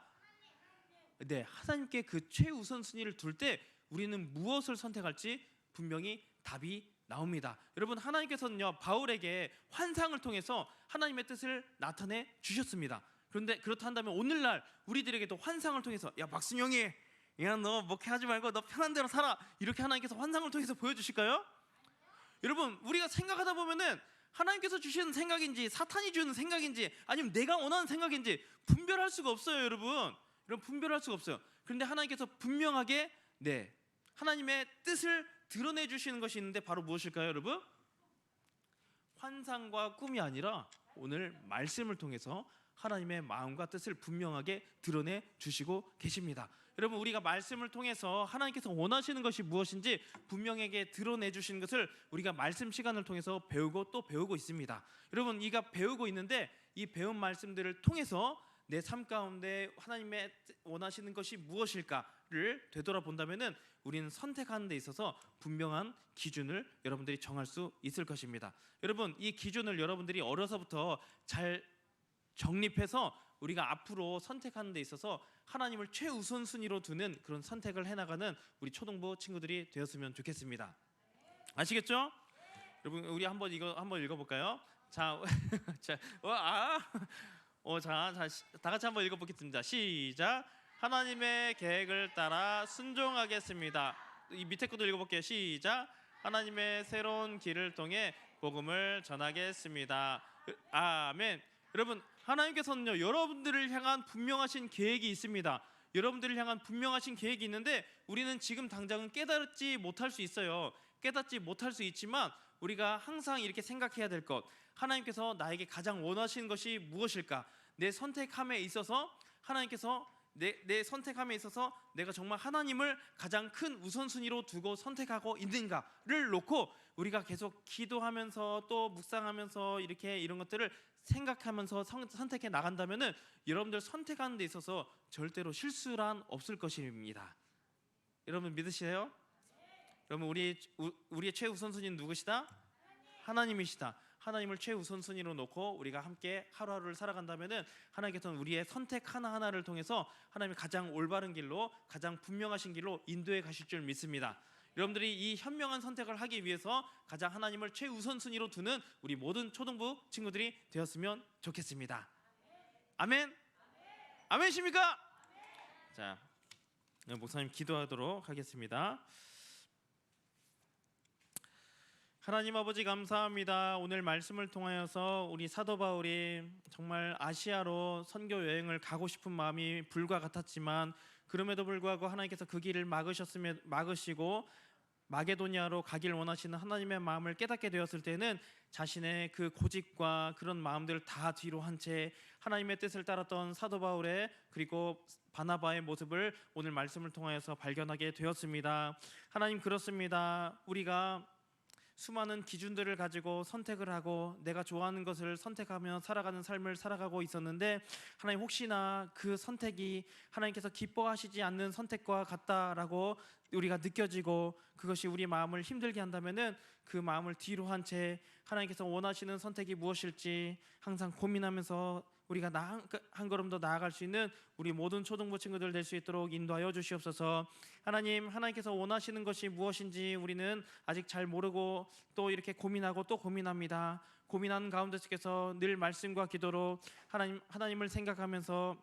네, 하나님께 그 최우선순위를 둘 때 우리는 무엇을 선택할지 분명히 답이 나옵니다. 여러분, 하나님께서는요 바울에게 환상을 통해서 하나님의 뜻을 나타내 주셨습니다. 그런데 그렇다면 오늘날 우리들에게도 환상을 통해서, 야 박순영이, 야 너 목회하지 말고 너 편한 대로 살아, 이렇게 하나님께서 환상을 통해서 보여주실까요? 여러분, 우리가 생각하다 보면은 하나님께서 주시는 생각인지 사탄이 주는 생각인지 아니면 내가 원하는 생각인지 분별할 수가 없어요. 여러분 분별할 수가 없어요. 그런데 하나님께서 분명하게 하나님의 뜻을 드러내 주시는 것이 있는데 바로 무엇일까요, 여러분? 환상과 꿈이 아니라 오늘 말씀을 통해서 하나님의 마음과 뜻을 분명하게 드러내 주시고 계십니다. 여러분, 우리가 말씀을 통해서 하나님께서 원하시는 것이 무엇인지 분명하게 드러내 주시는 것을 우리가 말씀 시간을 통해서 배우고 또 배우고 있습니다. 여러분, 이가 배우고 있는데 이 배운 말씀들을 통해서 내 삶 가운데 하나님의 원하시는 것이 무엇일까를 되돌아본다면은 우리는 선택하는 데 있어서 분명한 기준을 여러분들이 정할 수 있을 것입니다. 여러분, 이 기준을 여러분들이 어려서부터 잘 정립해서 우리가 앞으로 선택하는 데 있어서 하나님을 최우선순위로 두는 그런 선택을 해나가는 우리 초등부 친구들이 되었으면 좋겠습니다. 아시겠죠? 여러분, 우리 이거 한번 읽어볼까요? 자, 다 같이 한번 읽어보겠습니다. 시작. 하나님의 계획을 따라 순종하겠습니다. 이 밑에 것도 읽어볼게요. 시작. 하나님의 새로운 길을 통해 복음을 전하겠습니다. 아멘. 여러분, 하나님께서는요 여러분들을 향한 분명하신 계획이 있습니다. 여러분들을 향한 분명하신 계획이 있는데 우리는 지금 당장은 깨닫지 못할 수 있어요. 깨닫지 못할 수 있지만 우리가 항상 이렇게 생각해야 될 것, 하나님께서 나에게 가장 원하시는 것이 무엇일까? 내 선택함에 있어서 하나님께서 내 선택함에 있어서 내가 정말 하나님을 가장 큰 우선순위로 두고 선택하고 있는가를 놓고 우리가 계속 기도하면서 또 묵상하면서 이렇게 이런 것들을 생각하면서 선택해 나간다면은 여러분들 선택하는 데 있어서 절대로 실수란 없을 것입니다. 여러분 믿으세요? 여러분, 우리의 최우선순위는 누구시다? 하나님이시다. 하나님을 최우선순위로 놓고 우리가 함께 하루하루를 살아간다면은 하나님께서는 우리의 선택 하나하나를 통해서 하나님이 가장 올바른 길로, 가장 분명하신 길로 인도해 가실 줄 믿습니다. 여러분들이 이 현명한 선택을 하기 위해서 가장 하나님을 최우선순위로 두는 우리 모든 초등부 친구들이 되었으면 좋겠습니다. 아멘? 아멘이십니까? 자, 목사님 기도하도록 하겠습니다. 하나님 아버지, 감사합니다. 오늘 말씀을 통하여서 우리 사도 바울이 정말 아시아로 선교 여행을 가고 싶은 마음이 불과 같았지만 그럼에도 불구하고 하나님께서 그 길을 막으시고 마게도니아로 가길 원하시는 하나님의 마음을 깨닫게 되었을 때는 자신의 그 고집과 그런 마음들을 다 뒤로 한 채 하나님의 뜻을 따랐던 사도 바울의 그리고 바나바의 모습을 오늘 말씀을 통하여서 발견하게 되었습니다. 하나님, 그렇습니다. 우리가 수많은 기준들을 가지고 선택을 하고 내가 좋아하는 것을 선택하며 살아가는 삶을 살아가고 있었는데 하나님 혹시나 그 선택이 하나님께서 기뻐하시지 않는 선택과 같다라고 우리가 느껴지고 그것이 우리 마음을 힘들게 한다면은 그 마음을 뒤로 한 채 하나님께서 원하시는 선택이 무엇일지 항상 고민하면서 우리가 한 걸음 더 나아갈 수 있는 우리 모든 초등부 친구들 될 수 있도록 인도하여 주시옵소서. 하나님께서 원하시는 것이 무엇인지 우리는 아직 잘 모르고 또 이렇게 고민하고 또 고민합니다. 고민하는 가운데 속에서 늘 말씀과 기도로 하나님을 생각하면서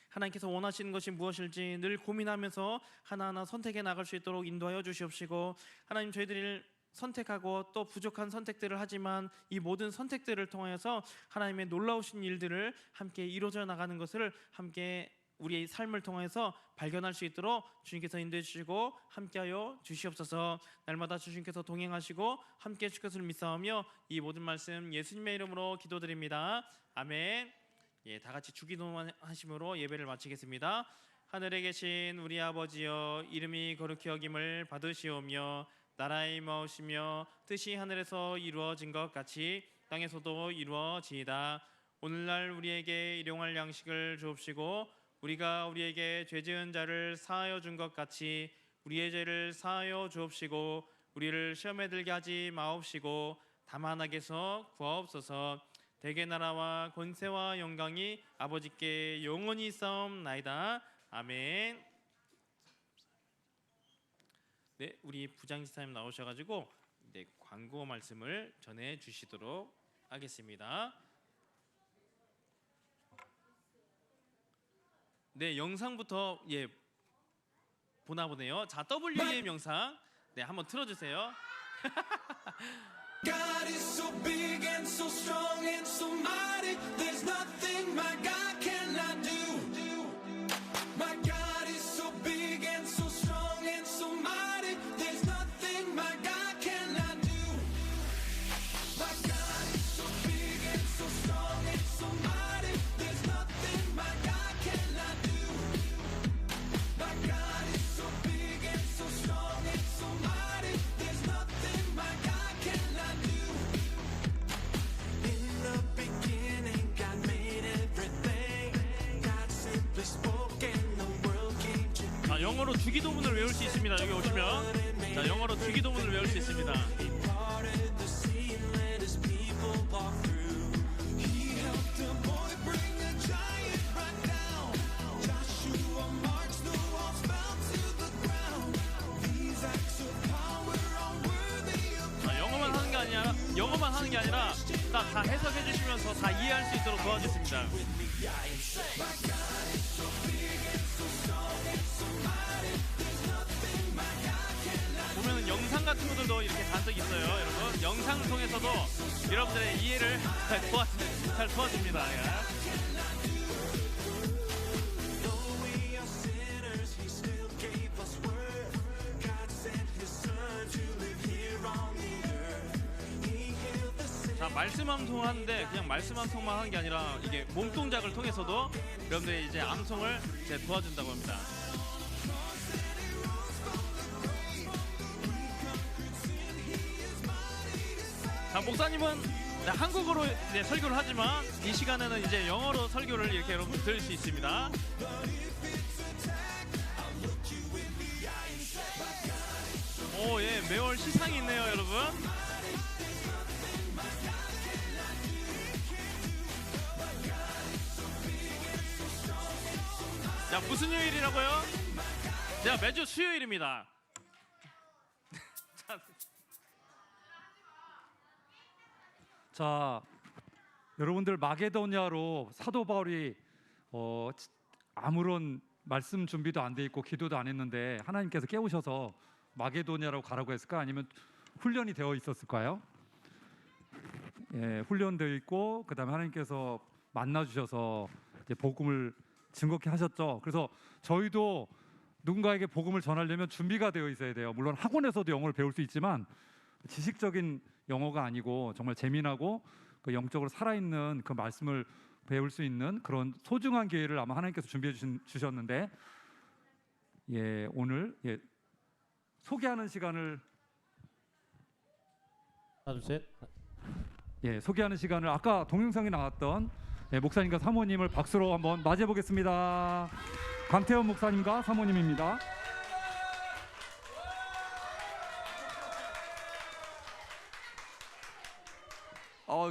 하나님께서 원하시는 것이 무엇일지 늘 고민하면서 하나하나 선택해 나갈 수 있도록 인도하여 주시옵시고, 하나님 저희들이 선택하고 또 부족한 선택들을 하지만 이 모든 선택들을 통하여서 하나님의 놀라우신 일들을 함께 이루어져 나가는 것을 함께 우리의 삶을 통해서 발견할 수 있도록 주님께서 인도해 주시고 함께하여 주시옵소서. 날마다 주님께서 동행하시고 함께해 주실 것을 믿사오며 이 모든 말씀 예수님의 이름으로 기도드립니다. 아멘. 예, 다 같이 주기도만 하심으로 예배를 마치겠습니다. 하늘에 계신 우리 아버지여, 이름이 거룩히 여김을 받으시오며 나라의 임하오시며 뜻이 하늘에서 이루어진 것 같이 땅에서도 이루어지이다. 오늘날 우리에게 일용할 양식을 주옵시고 우리가 우리에게 죄 지은 자를 사하여 준 것 같이 우리의 죄를 사하여 주옵시고 우리를 시험에 들게 하지 마옵시고 다만 악에서 구하옵소서. 대개 나라와 권세와 영광이 아버지께 영원히 있사옵나이다. 아멘. 네, 우리 부장지사님 나오셔가지고 네, 광고 말씀을 전해 주시도록 하겠습니다. 네, 영상부터 보나 보네요. 자, WM 영상 네, 한번 틀어주세요. God is so big and so strong and so mighty. There's nothing my God cannot do. My God is so big and so strong and so mighty. There's nothing my God cannot do. My God is so big and so strong and so mighty. There's nothing my God cannot do. My God is so big and so strong and so mighty. There's nothing my God cannot do. In the beginning, God made everything. God simply spoke and the world came to be. 자, 영어로 주기도문을 외울 수 있습니다. 여기 오시면 자, 영어로 주기도문을 외울 수 있습니다. He parted the sea and let his people walk through. He helped a boy bring a giant right down. Joshua marched, the walls fell to the ground. These acts of power are worthy of 자, 영어만 하는 게 아니라 다 해석해 주시면서 다 이해할 수 있도록 도와주십니다. 보면은 영상 같은 것들도 이렇게 잔뜩 있어요, 여러분. 영상 통해서도 여러분들의 이해를 잘 도와줍니다. 예. Though we are sinners, he still gave us worth. God sent his son to live here on the earth. He healed the sick. 자, 말씀 암송 하는데 그냥 말씀 암송만 하는 게 아니라 이게 몸 동작을 통해서도 여러분들의 이제 암송을 이제 도와준다고 합니다. 자, 목사님은 한국어로 이제 설교를 하지만 이 시간에는 이제 영어로 설교를 이렇게 여러분 들을 수 있습니다. 오, 예, 매월 시상이 있네요, 여러분. 자, 무슨 요일이라고요? 자, 매주 수요일입니다. 자, 여러분들 마게도냐로 사도 바울이 아무런 말씀 준비도 안 돼 있고 기도도 안 했는데 하나님께서 깨우셔서 마게도냐로 가라고 했을까? 아니면 훈련이 되어 있었을까요? 예, 훈련되어 있고 그다음에 하나님께서 만나 주셔서 이제 복음을 증거케 하셨죠. 그래서 저희도 누군가에게 복음을 전하려면 준비가 되어 있어야 돼요. 물론 학원에서도 영어를 배울 수 있지만 지식적인 영어가 아니고 정말 재미나고 그 영적으로 살아있는 그 말씀을 배울 수 있는 그런 소중한 기회를 아마 하나님께서 준비해 주셨는데 오늘 소개하는 시간을 하나, 둘, 셋. 예, 소개하는 시간을 아까 동영상에 나왔던 목사님과 사모님을 박수로 한번 맞이해 보겠습니다. 강태원 목사님과 사모님입니다.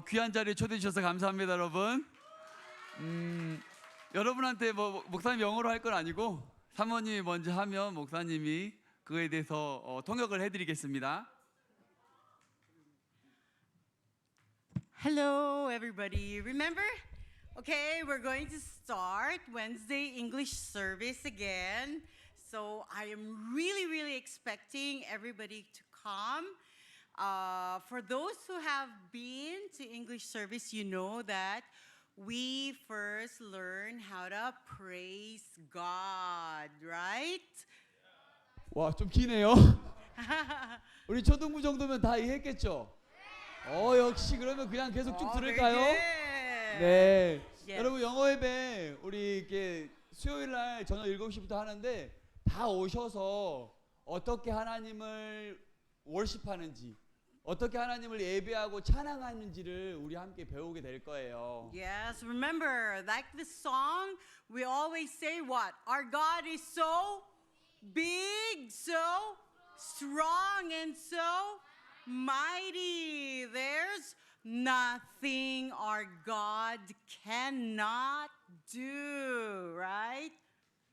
귀한 자리에 초대해 주셔서 감사합니다, 여러분. 여러분한테 뭐 목사님 영어로 할 건 아니고 사모님이 먼저 하면 목사님이 그거에 대해서 통역을 해드리겠습니다. Hello, everybody. Remember? Okay, we're going to start Wednesday English service again. So I am really expecting everybody to come. For those who have been to English service, you know that we first learn how to praise God, right? 와, 좀 기네요. 우리 초등부 정도면 다 이해했겠죠? 역시 그러면 그냥 계속 쭉 들을까요? 네. Yes. 여러분 영어 예배 우리 이렇게 수요일 날 저녁 7시부터 하는데 다 오셔서 어떻게 하나님을 월십하는지 어떻게 하나님을 예배하고 찬양하는지를 우리 함께 배우게 될 거예요. Yes, remember, like the song, we always say what? Our God is so big, so strong, and so mighty. There's nothing our God cannot do, right?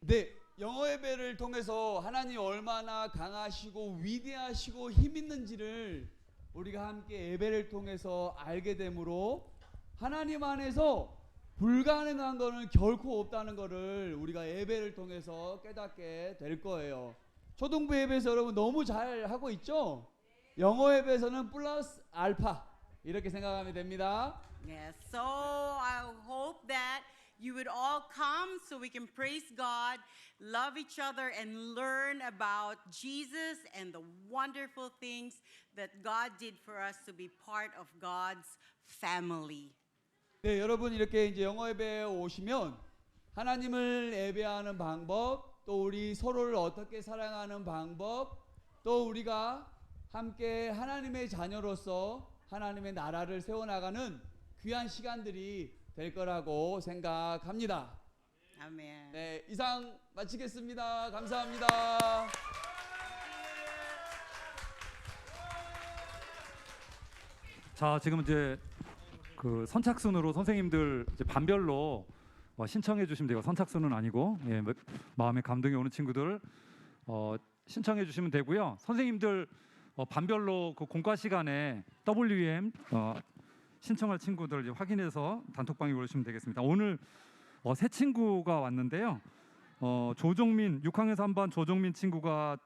네, 영어 예배를 통해서 하나님이 얼마나 강하시고 위대하시고 힘 있는지를 우리가 함께 예배를 통해서 알게 되므로 하나님 안에서 불가능한 거는 결코 없다는 거를 우리가 예배를 통해서 깨닫게 될 거예요. 초등부 예배에서 여러분 너무 잘 하고 있죠? 영어 예배에서는 플러스 알파 이렇게 생각하면 됩니다. Yes, so I hope that you would all come so we can praise God, love each other, and learn about Jesus and the wonderful things that God did for us to be part of God's family. 네, 여러분 이렇게 이제 영어 예배에 오시면 하나님을 예배하는 방법, 또 우리 서로를 어떻게 사랑하는 방법, 또 우리가 함께 하나님의 자녀로서 하나님의 나라를 세워나가는 귀한 시간들이 될 거라고 생각합니다. 아멘. 네, 이상 마치겠습니다. 감사합니다. 자, 지금 이제 그 선착순으로 선생님들 이제 반별로 신청해 주시면 돼요. 선착순은 아니고 마음에 감동이 오는 친구들 신청해 주시면 되고요. 선생님들 반별로 그 공과 시간에 WM 신청할 친구들 이제 확인해서 단톡방에 올리시면 되겠습니다. 오늘 새 친구가 왔는데요. 조종민 6학년 3반 조종민 친구가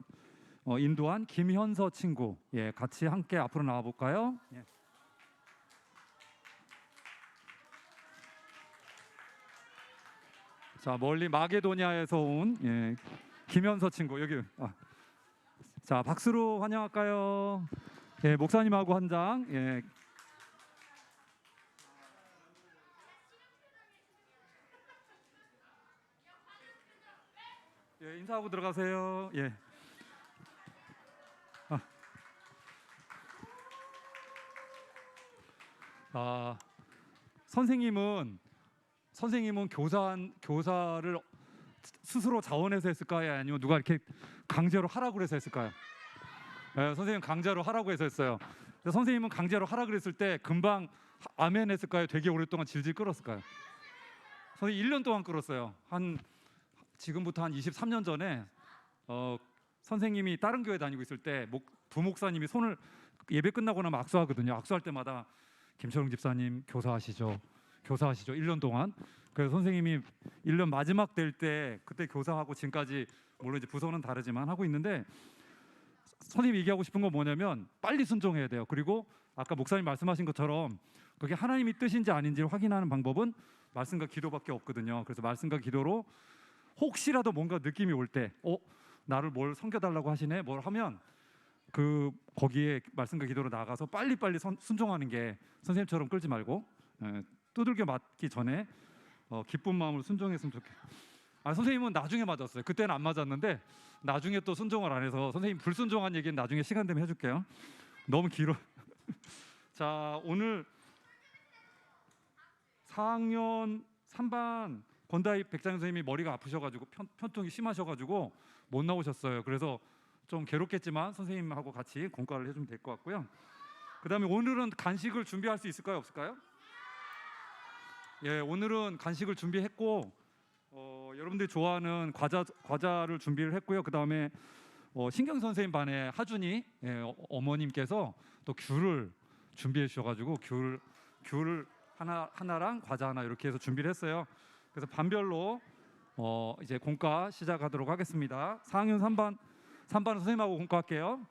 인도한 김현서 친구 같이 함께 앞으로 나와 볼까요? 자, 멀리 마게도냐에서 온 김현서 친구 여기 자, 박수로 환영할까요? 목사님하고 한 장. 인사하고 들어가세요. 선생님은 교사를 스스로 자원해서 했을까요? 아니면 누가 이렇게 강제로 하라고 그래서 했을까요? 선생님 강제로 하라고 해서 했어요. 선생님은 강제로 하라 그랬을 때 금방 아멘 했을까요? 되게 오랫동안 질질 끌었을까요? 선생님 1년 동안 끌었어요. 지금부터 한 23년 전에 선생님이 다른 교회 다니고 있을 때 부목사님이 손을 예배 끝나고 나면 악수하거든요. 악수할 때마다 김철웅 집사님 교사하시죠. 1년 동안. 그래서 선생님이 1년 마지막 될 때 그때 교사하고 지금까지 물론 이제 부서는 다르지만 하고 있는데 선생님이 얘기하고 싶은 건 뭐냐면 빨리 순종해야 돼요. 그리고 아까 목사님 말씀하신 것처럼 그게 하나님이 뜻인지 아닌지를 확인하는 방법은 말씀과 기도밖에 없거든요. 그래서 말씀과 기도로 혹시라도 뭔가 느낌이 올 때 나를 뭘 섬겨달라고 하시네 뭘 하면 거기에 말씀과 기도로 나가서 빨리빨리 순종하는 게 선생님처럼 끌지 말고 두들겨 맞기 전에 기쁜 마음으로 순종했으면 좋겠어요. 선생님은 나중에 맞았어요. 그때는 안 맞았는데 나중에 또 순종을 안 해서 선생님 불순종한 얘기는 나중에 시간 되면 해줄게요. 너무 길어. 자, 오늘 4학년 3반 권다희 백장 선생님이 머리가 아프셔가지고 편통이 심하셔가지고 못 나오셨어요. 그래서 좀 괴롭겠지만 선생님하고 같이 공과를 해주면 될 것 같고요. 그다음에 오늘은 간식을 준비할 수 있을까요, 없을까요? 예, 오늘은 간식을 준비했고 여러분들이 좋아하는 과자를 준비를 했고요. 그다음에 신경 선생님 반에 하준이 어머님께서 또 귤을 준비해 주셔가지고 귤 하나랑 과자 하나 이렇게 해서 준비를 했어요. 그래서 반별로 이제 공과 시작하도록 하겠습니다. 4학년 3반 선생님하고 공과할게요.